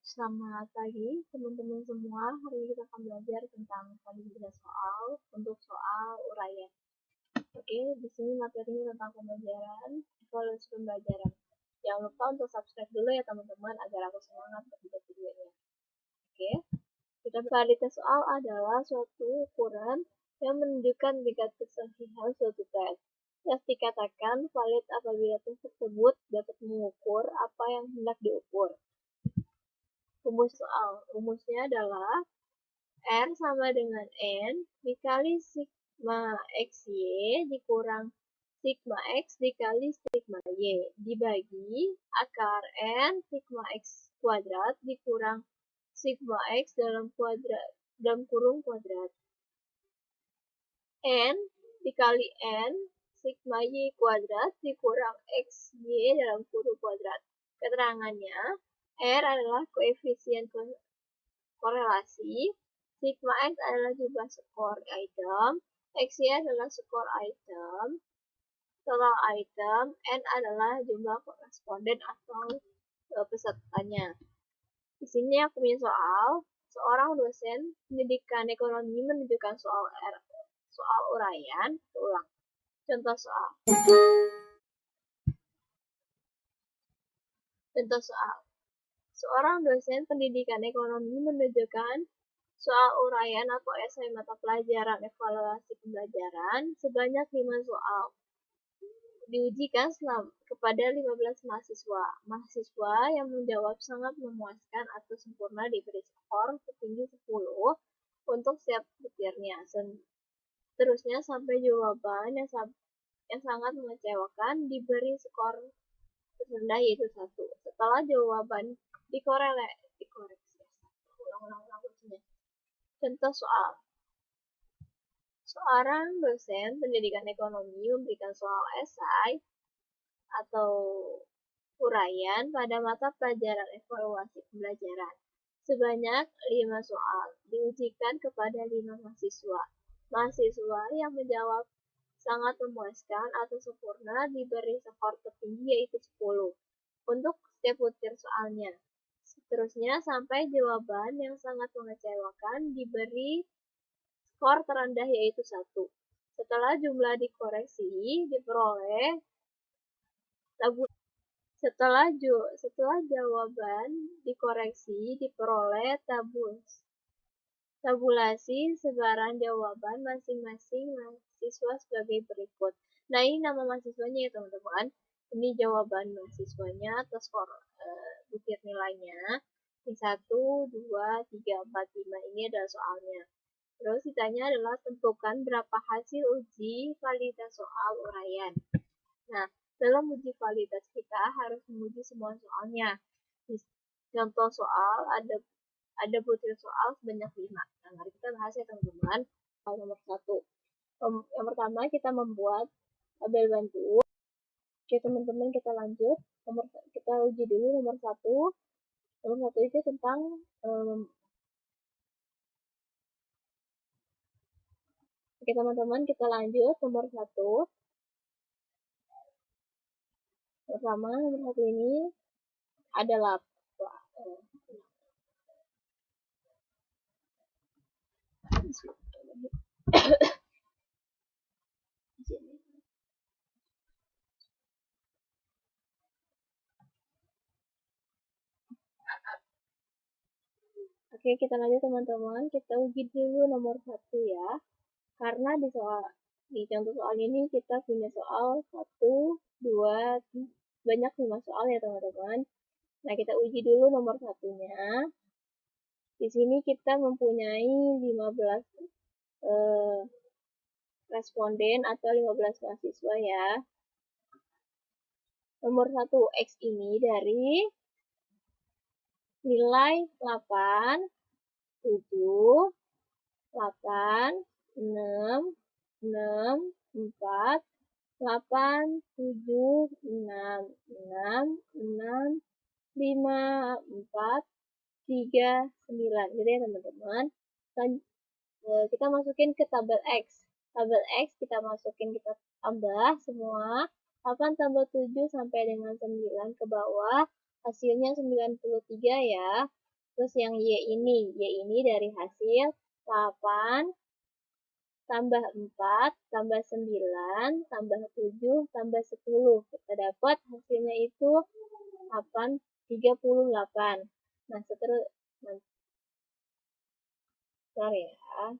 Selamat pagi teman-teman semua. Hari ini kita akan belajar tentang pembagian soal untuk soal uraian. Oke, di sini materinya tentang pembelajaran, evaluasi pembelajaran. Jangan lupa untuk subscribe dulu ya teman-teman agar aku semangat membuat videonya. Oke, validitas soal adalah suatu ukuran yang menunjukkan tingkat kesahihan suatu tes. Tes dikatakan valid apabila tes tersebut dapat mengukur apa yang hendak diukur. Rumusnya adalah R sama dengan N dikali sigma XY dikurang sigma X dikali sigma Y dibagi akar N sigma X kuadrat dikurang sigma X dalam kurung kuadrat. N dikali N sigma Y kuadrat dikurang XY dalam kurung kuadrat. Keterangannya, R adalah koefisien korelasi, sigma X adalah jumlah skor item, XY adalah skor item, total item, N adalah jumlah koresponden atau pesertanya. Di sini aku punya soal, seorang dosen pendidikan ekonomi menunjukkan soal uraian, ulang. Contoh soal. Seorang dosen pendidikan ekonomi menunjukkan soal uraian atau esai mata pelajaran evaluasi pembelajaran sebanyak 5 soal. Diujikan kepada 15 mahasiswa. Mahasiswa yang menjawab sangat memuaskan atau sempurna diberi skor setinggi 10 untuk setiap butirnya. Seterusnya sampai jawaban yang sangat mengecewakan diberi skor terendah yaitu 1. Setelah jawaban dikoreksi. Contoh soal. Seorang dosen pendidikan ekonomi memberikan soal esai atau uraian pada mata pelajaran evaluasi pembelajaran. Sebanyak 5 soal diujikan kepada 5 mahasiswa. Mahasiswa yang menjawab sangat memuaskan atau sempurna diberi skor tertinggi yaitu 10 untuk setiap butir soalnya. Seterusnya sampai jawaban yang sangat mengecewakan diberi skor terendah yaitu 1. Setelah jumlah dikoreksi diperoleh setelah jawaban dikoreksi diperoleh tabulasi sebaran jawaban masing-masing mahasiswa sebagai berikut. Nah, ini nama mahasiswanya ya teman-teman. Ini jawaban mahasiswanya atas skor butir nilainya. Ini 1, 2, 3, 4, 5. Ini adalah soalnya. Terus ditanya adalah tentukan berapa hasil uji validitas soal uraian. Nah, dalam uji validitas kita harus menguji semua soalnya. Contoh soal ada butir soal sebanyak 5. Nah, mari kita bahas ya teman-teman. Nomor 1. Yang pertama kita membuat tabel bantu. Oke teman-teman, kita lanjut. Kita uji dulu nomor 1. Nomor 1 itu tentang oke teman-teman, kita lanjut nomor 1. Pertama, nomor 1 ini adalah Oke, kita lanjut teman-teman. Kita uji dulu nomor 1 ya. Karena di contoh soal ini kita punya soal 1, 2, 3, banyak 5 soal ya teman-teman. Nah, kita uji dulu nomor 1-nya. Di sini kita mempunyai 15 responden atau 15 mahasiswa ya. Nomor 1 X ini dari nilai 8, 7, 8, 6, 6, 4, 8, 7, 6, 6, 6, 5, 4, 3, 9. Gitu ya teman-teman. Kita masukin ke tabel X. Tabel X kita masukin, kita tambah semua. 8 tambah 7 sampai dengan 9 ke bawah. Hasilnya 93 ya. Terus yang Y ini dari hasil 8 tambah 4 tambah 9 tambah 7 tambah 10. Kita dapat hasilnya itu 38. Nah, seterusnya, sorry ya.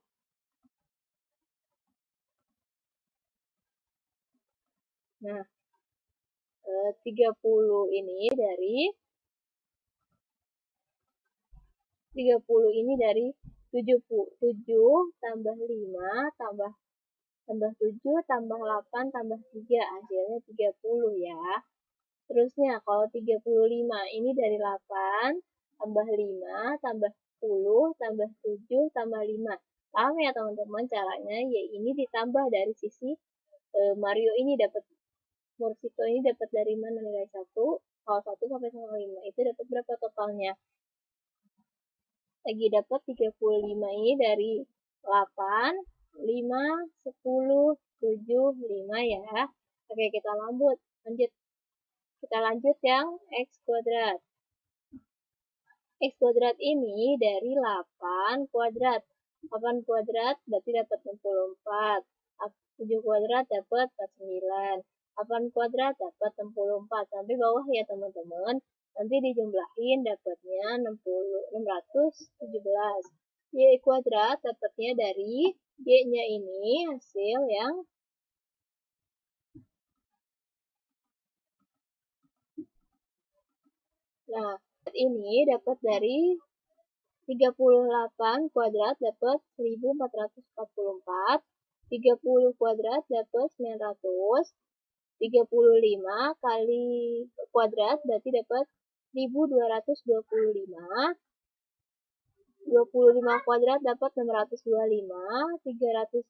Nah, 30 ini dari 7 tambah 5 tambah 7 tambah 8 tambah 3, hasilnya 30 ya. Terusnya kalau 35 ini dari 8 tambah 5 tambah 10 tambah 7 tambah 5. Paham ya teman-teman caranya? Y ini ditambah dari sisi Mario ini dapat Morsito ini dapat dari mana nilai 1? Kalau 1 sampai sama 5 itu dapat berapa totalnya? Lagi dapat 35 ini dari 8, 5, 10, 7, 5 ya. Oke, kita lanjut. Kita lanjut yang X kuadrat. X kuadrat ini dari 8 kuadrat. 8 kuadrat berarti dapat 64. 7 kuadrat dapat 49. 8 kuadrat dapat 64. Sampai bawah ya teman-teman. Nanti dijumlahin dapatnya 617. Y kuadrat dapatnya dari Y-nya ini hasil yang nah, ini dapat dari 38 kuadrat dapat 1444, 30 kuadrat dapat 900, 35 kali kuadrat berarti dapat 1225, 25 kuadrat dapat 625, 334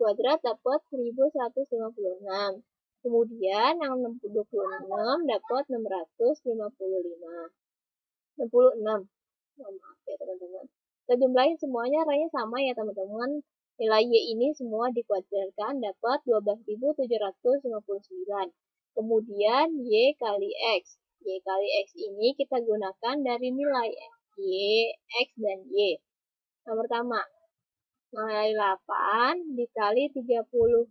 kuadrat dapat 1156. Kemudian yang 26 dapat 655. 66. Maaf ya teman-teman. Kita jumlahin semuanya arahnya sama ya teman-teman. Nilai Y ini semua dikuadratkan dapat 12.759. Kemudian Y kali X. Y kali X ini kita gunakan dari nilai Y, X, dan Y. Yang pertama, nilai 8 dikali 38.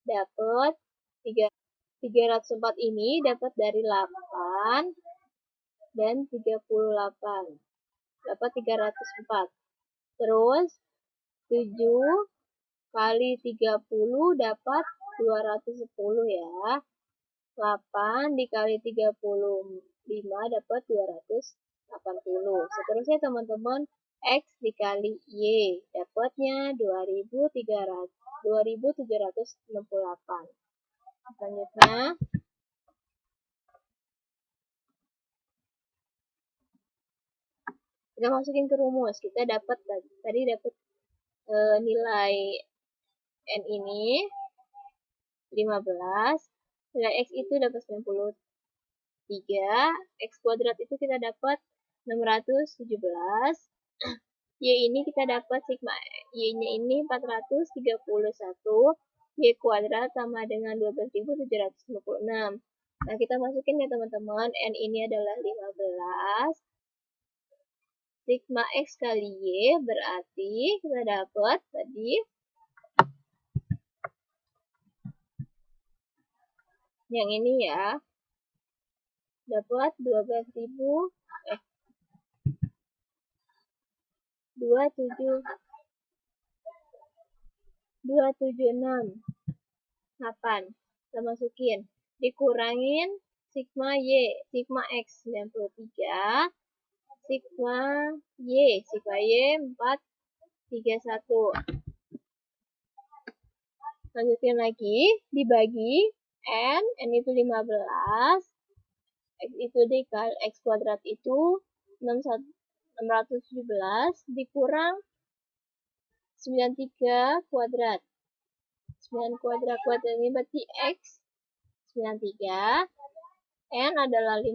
Dapat 304 ini dapat dari 8 dan 38. Dapat 304. Terus 7 kali 30 dapat 210 ya. 8 dikali 35 dapat 280. Seterusnya teman-teman, X dikali Y dapatnya 2768. Selanjutnya, kita masukin ke rumus. Kita dapat tadi dapat nilai N ini 15, nilai X itu dapat 93, X kuadrat itu kita dapat 617, Y ini kita dapat sigma Y-nya ini 431, Y kuadrat sama dengan 12.756. Nah, kita masukin ya teman-teman, N ini adalah 15, sigma X kali Y berarti kita dapat tadi yang ini ya, dapat 276. Kita masukin, dikurangin sigma Y, sigma X 93, sigma Y 431. Lanjutin lagi, dibagi N itu 15, X itu dikali X kuadrat itu 617 dikurang 93 kuadrat. 9 kuadrat ini berarti X 93, N adalah 15,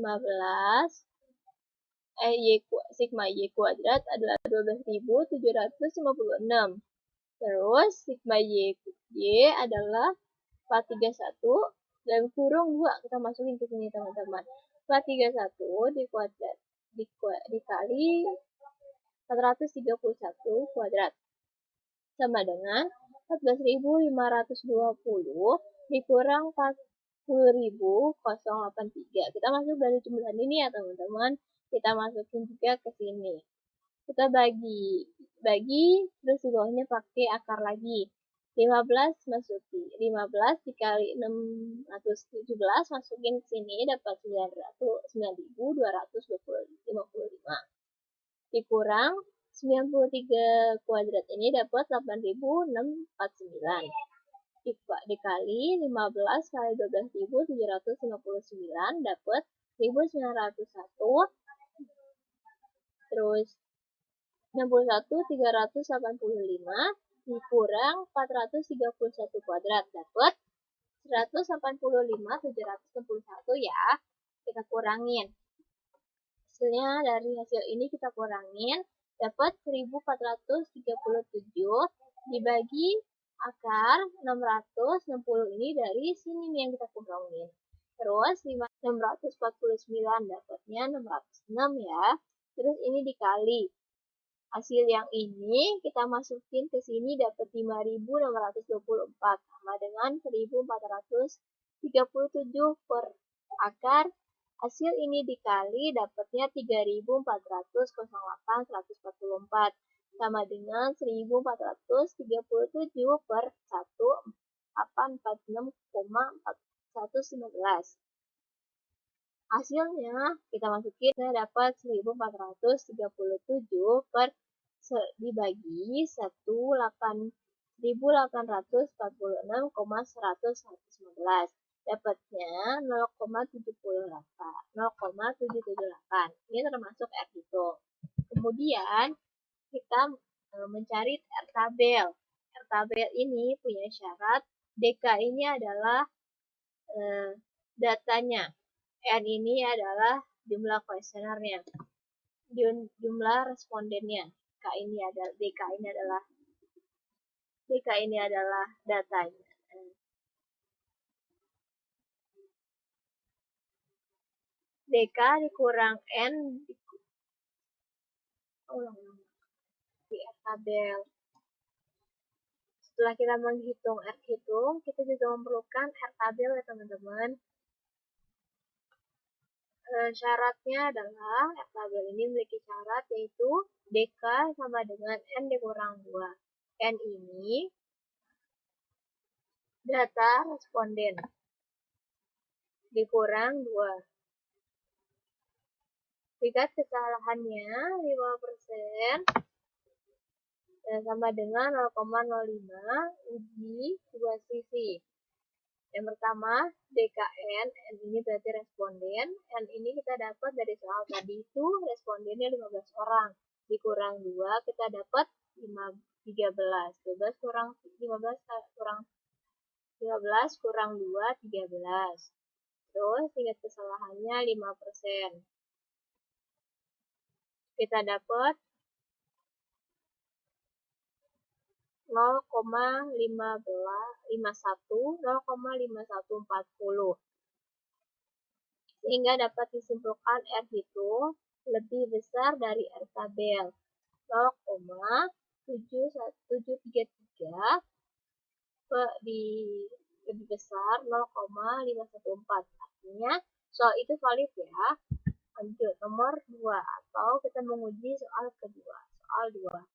sigma Y kuadrat adalah 12.756. Terus sigma Y adalah 431 dan kurung 2. Kita masukin ke sini teman-teman. 431 dikali 431 kuadrat sama dengan 14.520 dikurang 40.083. Kita masuk dari jumlah ini ya teman-teman. Kita masukin juga ke sini. Kita bagi terus di bawahnya pakai akar lagi. 15 masuki 15 dikali 617 masukin ke sini dapat 9.255 dikurang 93 kuadrat ini dapat 8.649 dikali 15 kali 12.759 dapat 1.901 terus 61.385 dikurang 431 kuadrat dapat 185.761 ya. Kita kurangin. Hasilnya dari hasil ini kita kurangin dapat 1.437 dibagi akar 660 ini dari sini nih yang kita kurangin. Terus 649 dapatnya 606 ya. Terus ini dikali. Hasil yang ini kita masukin ke sini dapat 5.624 sama dengan 1.437 per akar. Hasil ini dikali dapatnya 3.408/144 sama dengan 1.437 per 1.846,4119. Hasilnya kita masukin dapat 1.437 per dibagi 1.846,119 dapatnya 0,778. Ini termasuk R hitung. Kemudian kita mencari R tabel. R tabel ini punya syarat DK ini adalah datanya. N ini adalah jumlah kuesionernya, jumlah respondennya. DK ini adalah datanya. DK dikurang N di R tabel. Setelah kita menghitung R hitung, kita juga memerlukan R tabel ya teman-teman. Syaratnya adalah R tabel ini memiliki syarat yaitu DK sama dengan N dikurang 2. N ini data responden dikurang 2. Tingkat kesalahannya 5% sama dengan 0,05 uji dua sisi. Yang pertama, DKN, N ini berarti responden. N ini kita dapat dari soal tadi itu respondennya 15 orang. Dikurang 2, kita dapat 13. 12 kurang 15 kurang 2, 13. Terus tingkat kesalahannya 5%. Kita dapat 0,5140 sehingga dapat disimpulkan R hitung lebih besar dari R tabel 0,7133 lebih besar 0,514. Artinya soal itu valid ya. Lanjut nomor 2 atau kita menguji soal kedua, soal 2.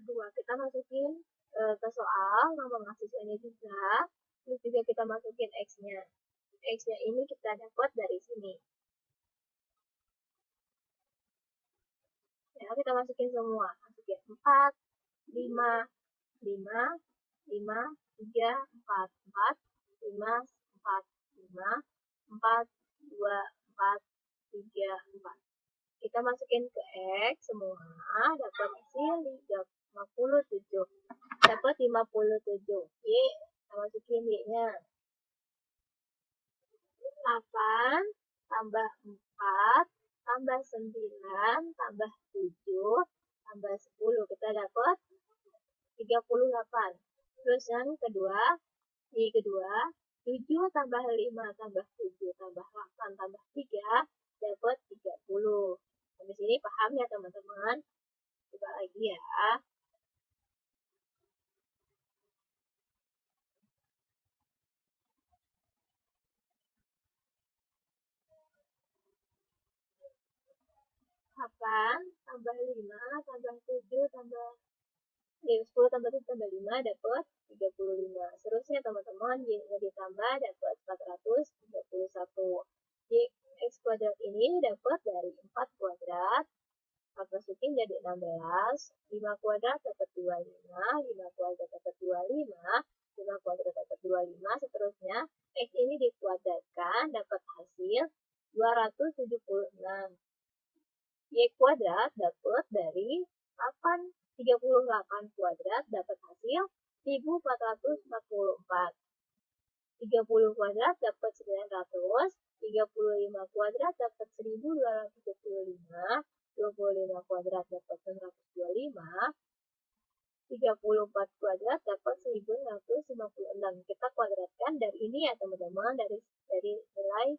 Kita masukin ke soal nama mahasiswanya juga, terus juga kita masukin X-nya. X-nya ini kita dapat dari sini. Ya, kita masukin semua. Masukin 4, 5, 5, 5, 3, 4, 4, 5, 4, 5, 4, 2, 4, 3, 4. Kita masukin ke X semua, dapat hasil 57. Dapat 57. Y, kita masukin Y-nya. 8 tambah 4 tambah 9 tambah 7 tambah 10. Kita dapat 38. Terus yang kedua, Y kedua 7 tambah 5 tambah 7 tambah 8 tambah 3 dapat 30. Sampai sini paham ya teman-teman? Coba lagi ya. Delapan tambah 5 tambah 7 tambah 10 tambah 7 tambah 5 dapat 35. Seterusnya teman-teman, jika ditambah dapat 431. Di X kuadrat ini dapat dari 4 kuadrat. 4 masukin jadi 16. 5 kuadrat dapat 25. 5 kuadrat dapat 25. 5 kuadrat dapat 25. Seterusnya, X ini dikuadratkan dapat hasil 276. Y kuadrat dapat dari 38 kuadrat dapat hasil 1444. 30 kuadrat dapat 900. 35 kuadrat dapat 1225. 25 kuadrat dapat 925. 34 kuadrat dapat 1956. Kita kuadratkan dari ini ya teman-teman, dari nilai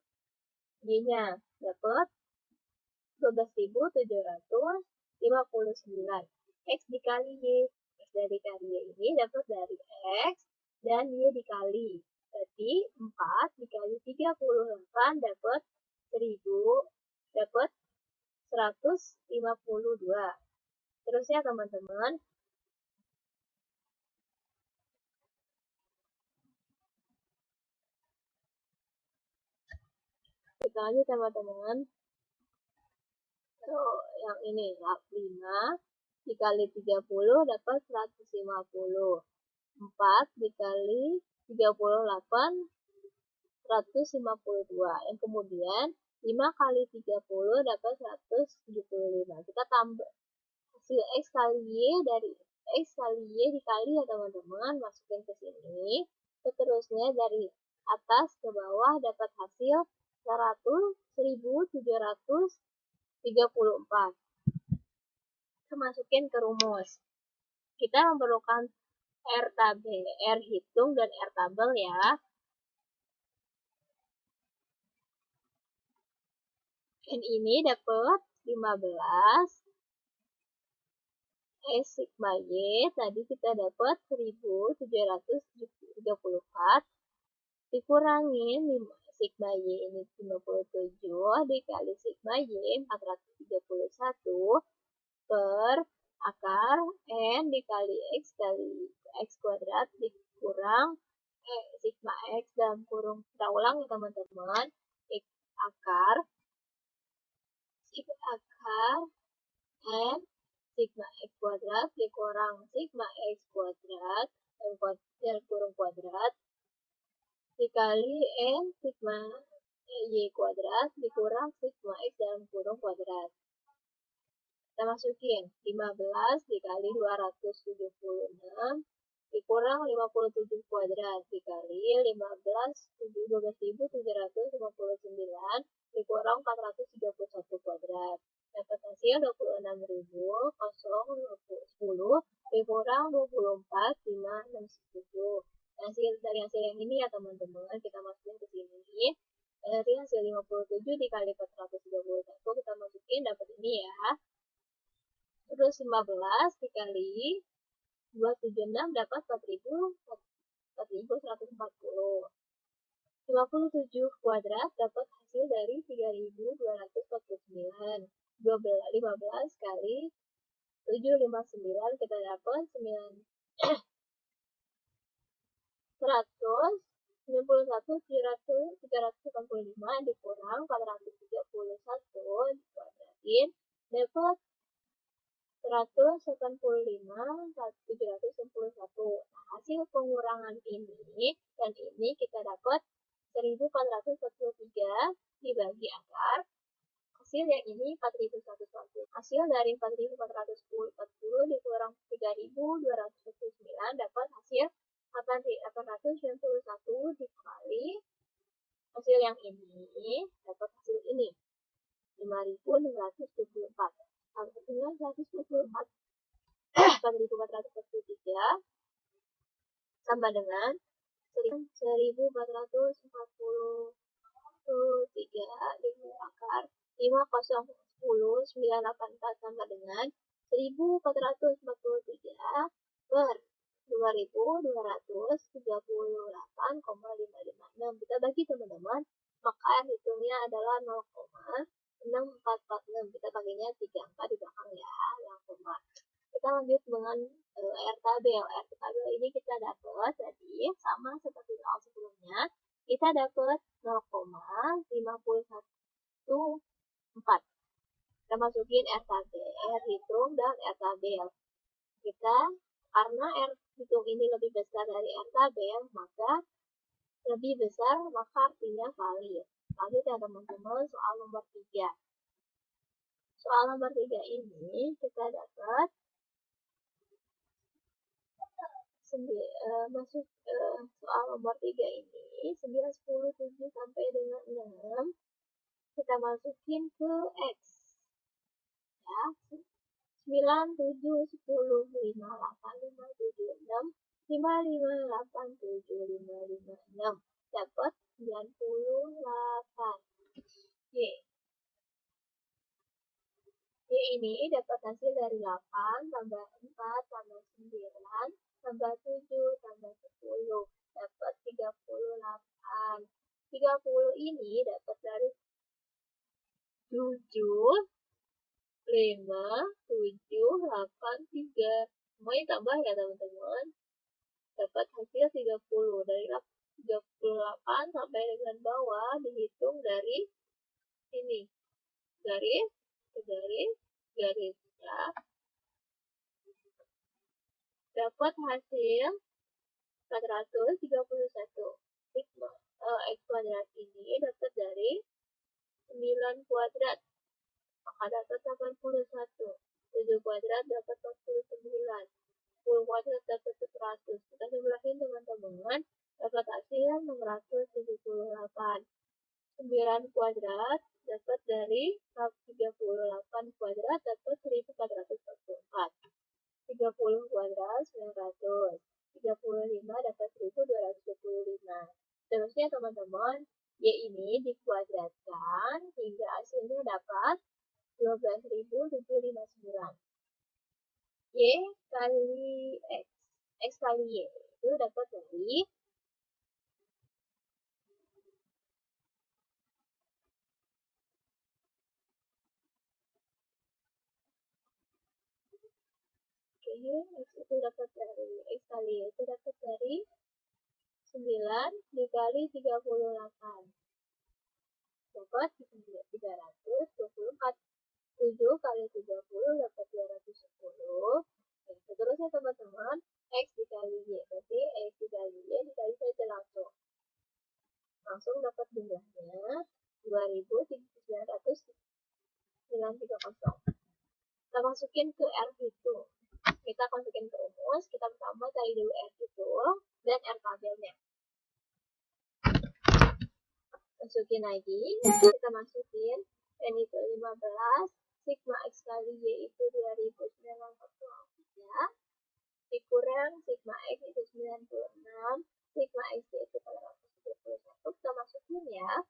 Y-nya dapat 12.759. X dikali Y. X dikali Y ini dapat dari X dan Y dikali. Berarti 4 dikali 38 dapat 1000, dapat 152. Terusnya teman-teman, kita lanjut teman-teman. Yang ini 5 dikali 30 dapat 150. 4 dikali 38 152. Yang kemudian 5 kali 30 dapat 175. Kita tambah hasil X kali Y dari X kali Y dikali ya teman-teman, masukin ke sini. Seterusnya dari atas ke bawah dapat hasil 1734. Kita masukin ke rumus. Kita memerlukan R hitung dan R tabel ya. N ini dapat 15. S sigma Y tadi kita dapat 1734. Dikurangin sigma Y ini 57 dikali sigma Y 431 per akar N dikali X kali X kuadrat dikurang sigma X dalam kurung. Kita ulang ya teman-teman. Akar N sigma X kuadrat dikurang sigma X kuadrat dalam kurung kuadrat dikali N sigma Y kuadrat dikurang sigma X dalam kurung kuadrat. Kita masukin 15 dikali 276 dikurang 57 kuadrat dikali 12.759 dikurang 431 kuadrat. Dapat hasil 26.010 dikurang 24.567. Dari hasil yang ini ya teman-teman, kita masukin ke sini. Dari hasil 57 dikali 431 kita masukin dapat ini ya. Terus 15 dikali 276 dapat 4.140. 57 kuadrat dapat hasil dari 3.249. 15 kali 759 kita dapat 385 dikurang 431 dikuadratin dapat 185.761. Nah, hasil pengurangan ini dan ini kita dapat 1.443 dibagi akar. Hasil yang ini 4.140. Hasil dari 4.440 dikurang 3.249 dapat hasil 891 dikali hasil yang ini dapat hasil ini 5.624. Dengan 124 4.443 sama dengan 1443 akar 5010 984 sama dengan 1443 per 2238,556. Kita bagi teman-teman, maka hitungnya adalah 0,6446. Kita baginya 3 angka di belakang ya, yang koma. Kita lanjut dengan R tabel. R tabel ini kita dapat tadi sama seperti soal sebelumnya. Kita dapat 0,514. Kita masukin R tabel, R hitung dan R tabel. Kita karena R hitung ini lebih besar dari R tabel, maka lebih besar maka artinya valid. Lanjut ya teman-teman, soal nomor 3. Soal nomor 3 ini kita dapat masuk soal nomor 3 ini 9, 10, 7 sampai dengan 6 kita masukin ke X ya, 9, 7, 10, 5, 8, 5, 7, 6 5, 5, 8, 7, 5, 5, 6 dapat 98. Y ini dapat hasil dari 8 tambah 4 tambah 9 tambah 7 tambah 10 dapat 38. 30 ini dapat dari 7 5 7 8 3 semuanya tambah ya teman-teman, dapat hasil 30. Dari 38 sampai dengan bawah dihitung dari sini, garis ke garis ya, dapat hasil 431. Sigma X kuadrat ini dapat dari 9 kuadrat, maka dapat 81. 7 kuadrat dapat 49. 10 kuadrat dapat 100. Kita jumlahin teman-teman, dapat hasil 678. 9 kuadrat dapat dari 38 kuadrat dapat 1444. 30 kuadrat 900. 35 dapat 1225. Terusnya teman-teman, Y ini dikuadratkan hingga hasilnya dapat 12.759. Y kali X, X kali Y itu dapat dari 9 dikali 38 dapat 324. 7 kali 30 dapat 210. Seterusnya teman-teman, X dikali Y, berarti X dikali Y dikali saja langsung dapat jumlahnya 2.930. Kita masukin ke R hitung. Kita masukin ke rumus, kita pertama cari dulu R hitung dan R tabelnya. Masukin lagi, kita masukin N itu 15, sigma X kali Y itu 2943, dikurang sigma X itu 96, sigma X itu 831, kita masukin ya,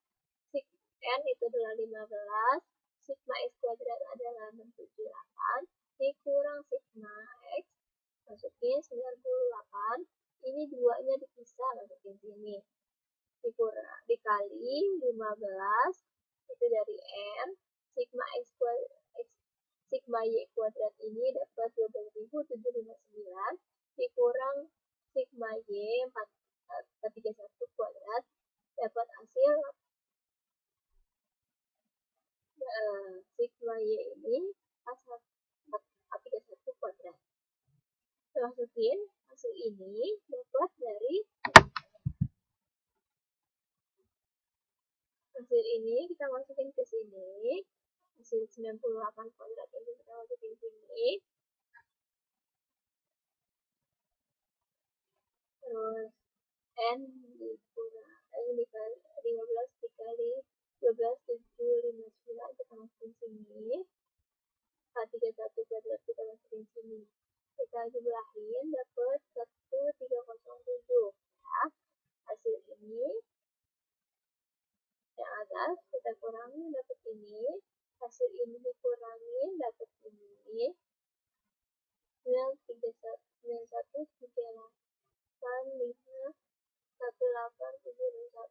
N itu adalah 15, sigma X kuadrat adalah 678, dikurang sigma X, masukin 98, ini duanya dipisah, masukin sini. Dikali 15 itu dari N, sigma X sigma Y kuadrat ini dapat 12.759 dikurang sigma Y 431 kuadrat dapat hasil sigma Y ini 431 kuadrat. Kita masukin hasil ini dapat dari hasil ini kita masukin ke sini, hasil 98 kuadrat ini kita masukin sini, terus N dikurang dikali 15 dikali 12 759 kita masukin sini, 431 kuadrat kita masukin sini, kita jumlahin dapat 1307 ya. kita kurangi dapat ini, hasil ini dikurangi dapat ini, 9138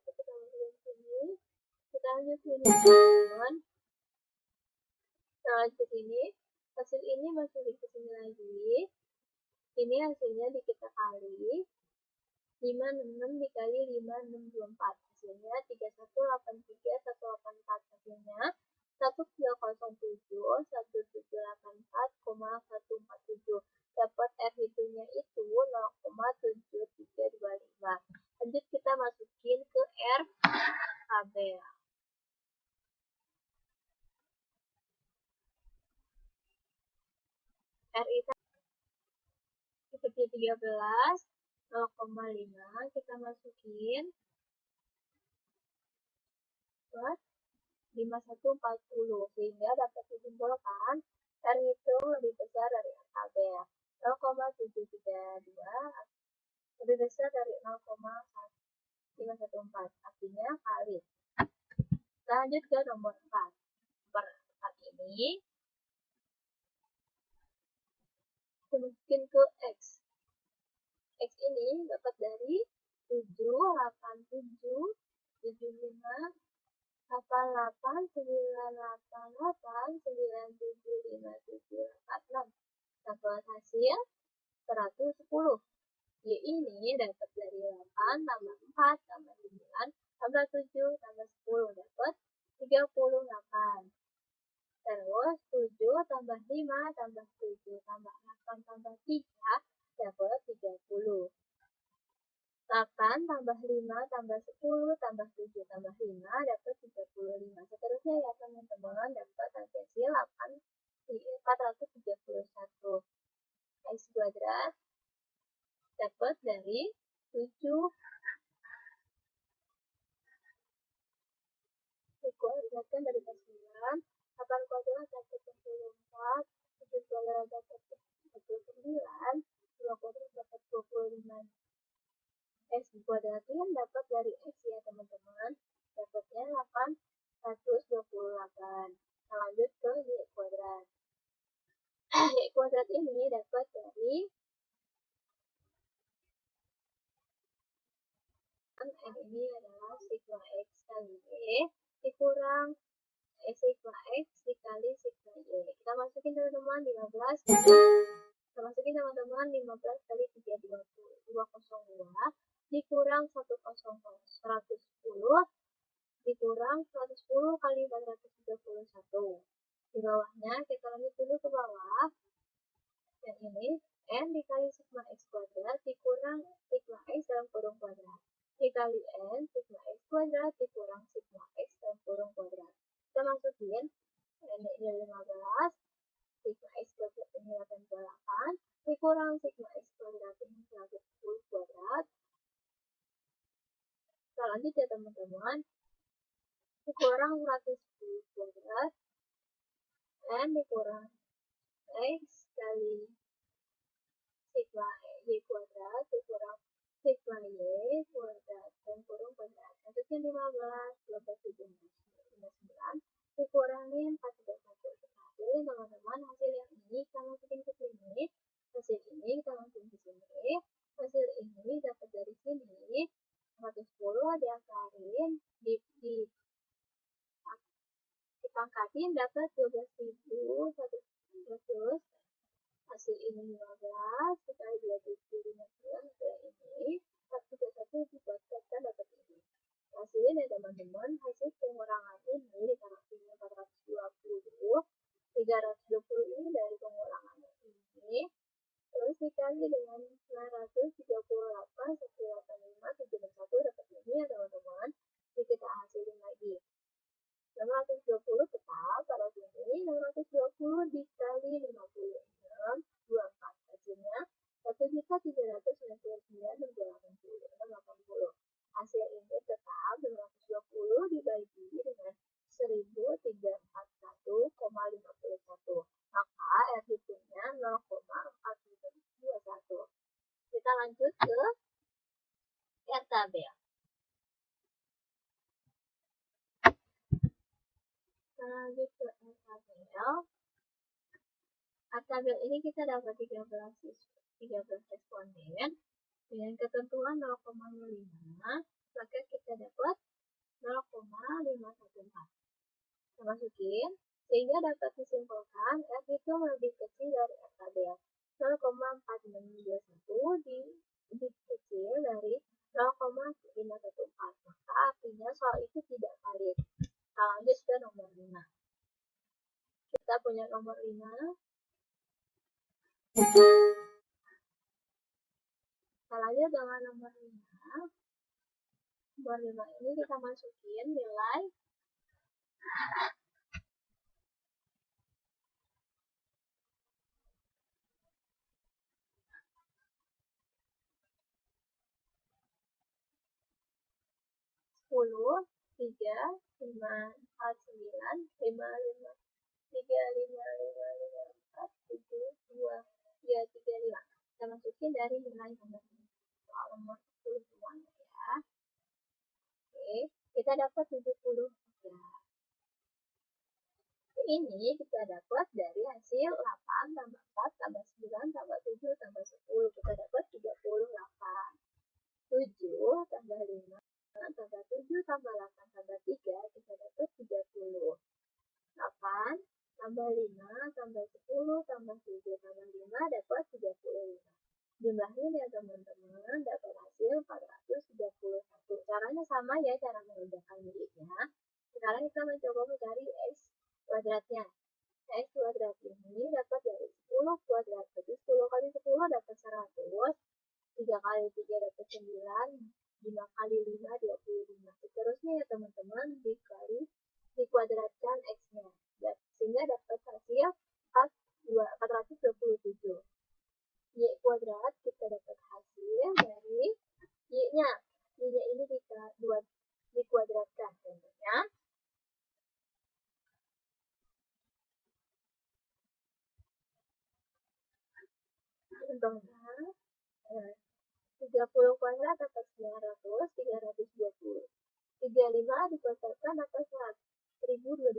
kita masukin sini, kita lanjut ini teman-teman. Kita lanjut ini, hasil ini masukin ke sini lagi, ini hasilnya kita kali 566 dikali 5624, hasilnya 3183184, hasilnya 1,1774,147, dapat R hitungnya itu 0,7325. Lanjut kita masukin ke R tabel. R itu seperti 13, 0,5 kita masukin ke 5140, sehingga dapat disimpulkan R itu lebih besar dari R tabel. 0,732 lebih besar dari 0,514, artinya kali. Kita lanjut ke nomor 4. Nomor 4 ini kita masukin ke X. X ini dapat dari 7, 87, 75, 88, 988, 97, 57, 46. Dapat hasil 110. Y ini dapat dari 8 tambah 4 tambah 9 tambah 7 tambah 10 dapat 38. Terus 7 tambah 5 tambah 7 tambah 8 tambah 3 dapat 30. 8 tambah 5 tambah 10 tambah 7 tambah 5 dapat 35. Seterusnya ya teman-teman, dapat hasil 431. X kuadrat dapat dari 7 dikuadratkan dari 9, 8 kuadrat dapat 24, 7 kuadrat dapat 49, 2 kuadrat dapat 25. X dikuadratin dapat dari X ya teman-teman, dapatnya 828. Kita lanjut ke Y kuadrat. Y kuadrat ini dapat dari N ini adalah sigma X kali Y dikurang sigma X dikali sigma Y. Kita masukin teman-teman 15. Kita masukin teman-teman 15 kali 202 dikurang 110 dikurang 110 kali 431. Di bawahnya kita lanjut dulu ke bawah. Dan ini N dikali sigma X kuadrat dikurang sigma X dalam kurung kuadrat dikali N sigma X kuadrat dikurang sigma X dalam kurung kuadrat. Kita masukin N ini 15, sigma X kuadrat ini 88, dikurang sigma X kuadrat ini 110 kuadrat. Kita lanjut ya teman-teman, dikurang 110 kuadrat, N dikurang X kali sigma Y kuadrat dikurang sigma Y kuadrat dan kurung kuadrat. Maksudnya 15, 12, 9 dikurangin 431. Jadi teman-teman, hasil yang ini kita masukin ke sini, hasil ini kita masukin ke sini, hasil ini dapat dari sini 110 diakarin dipangkatin dapat 12.100. Hasil ini 15 dikali 27 adalah ini, 41 dibuatkan dapat ini. Hasilnya ya teman-teman, hasil pengurangan ini ditaruh sini 420, 320 ini dari pengurangan ini, terus dikali dengan 938, 185, 71 dapat ini ya teman-teman. Jadi kita hasilin lagi. 620 tetap taruh sini, 620 dikali 56, 24, hasilnya 1.799.680. Hasil ini tetap 620 dibagi dengan 1.341,51, maka R hitungnya 0,421. Kita lanjut ke R tabel. lanjut ke tabel. Tabel ini kita dapat 13 responden dengan ketentuan 0,05, maka kita dapat 0,514. Kita masukin, sehingga dapat disimpulkan F itu lebih kecil dari R tabel. 0,4621 lebih kecil dari 0,514. Maka artinya soal itu tidak valid. Kita lanjut ke nomor 5. Kita punya nomor 5. Kita lanjut dengan nomor 5. Nomor 5 ini kita masukin nilai sepuluh, 3, 5, 4, 9, 5, 5, 3, 5, 5, 5, 4, 7, 2, 3, 3, 5. Kita masukin dari nilai nomor 5. Soal nomor 10 semuanya ya. Oke, kita dapat 73. Ini kita dapat dari hasil 8 tambah 4 tambah 9 tambah 7 tambah 10. Kita dapat 38. 7 tambah 5 tambah 7 tambah 8 tambah 3, kita dapat 30. 8 tambah 5 tambah 10 tambah 7 tambah 5 dapat 35. Jumlahnya ya teman-teman, dapat hasil 431. Caranya sama ya, cara mengerjakan miliknya. Sekarang kita mencoba mencari X kuadratnya. X kuadrat ini dapat dari 10 kuadrat. Jadi 10 kali 10 dapat 100. 3 kali 3 dapat 9. 5 kali 5, 25. Seterusnya ya teman-teman, dikuadratkan X-nya. Sehingga dapat hasil 427. Y kuadrat kita dapat hasil dari Y-nya. Y-nya ini dikuadratkan. Contohnya, contohnya 30 kuadrat dapat 900, 320. 35 dikuadratkan dapat 1225.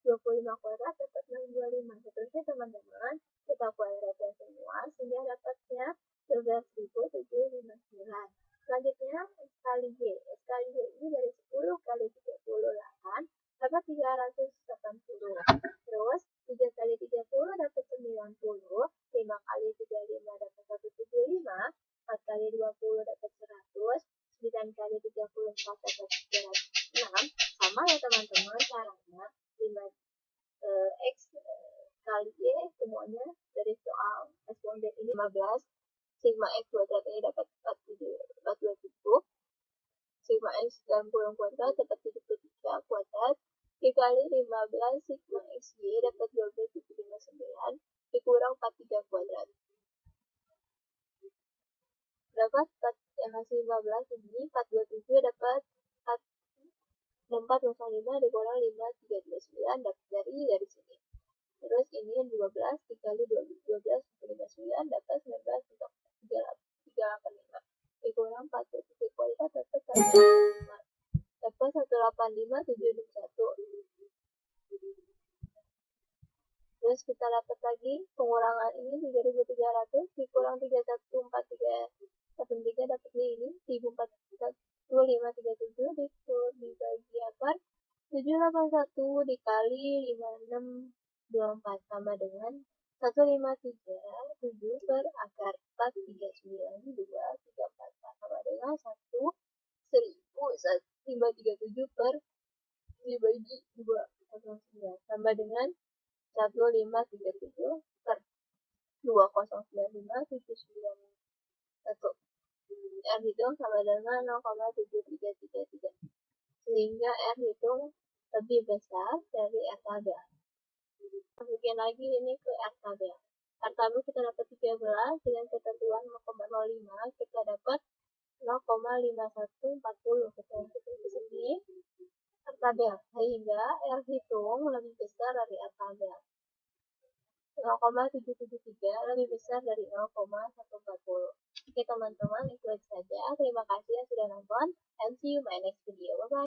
25 kuadrat dapat 625. Seterusnya teman-teman, kita kuadratkan semua sehingga dapatnya 12.759. Selanjutnya X kali Y. X kali Y ini dari 10 kali 38 dapat 380. Terus 3 kali 30 dapat 90. 5 kali 35 dapat 175. 4 kali 20 dapat 100. 9 kali 34 dapat 306. Sama ya teman-teman caranya. 5 X kali Y semuanya dari soal responden ini 15. Sigma X kuadrat ini dapat 47. Sigma X dalam kurung kuadrat dapat 73 kuadrat. Dikali 15 sigma X Y dapat 12,759 dikurang 43 kuadrat. Dapat yang hasil 15 ini 427 dapat 6405 dikurang 5329 dapat dari sini. Terus ini 12 dikali 12,59 dapat 19,385 dikurang 43 kuadrat dapat 185. Dapat 185,761. Terus kita dapat lagi pengurangan ini 3.300 dikurang 3143 dapatnya ini 1.42537 dibagikan 781 dikali 5624 sama dengan 1537 per akar 4392344 sama dengan 1.537 per dibagi 209 sama dengan 1537 per 2095791. R hitung sama dengan 0,7333. Sehingga R hitung lebih besar dari R tabel. Masukin lagi ini ke R tabel. R tabel kita dapat 13 dengan ketentuan 0,05 kita dapat 0,5140. Kita masukin ke sini R tabel sehingga R hitung lebih besar dari R tabel. 0,773 lebih besar dari 0,140. Oke teman-teman, itu saja. Terima kasih yang sudah nonton and see you my next video. Bye-bye.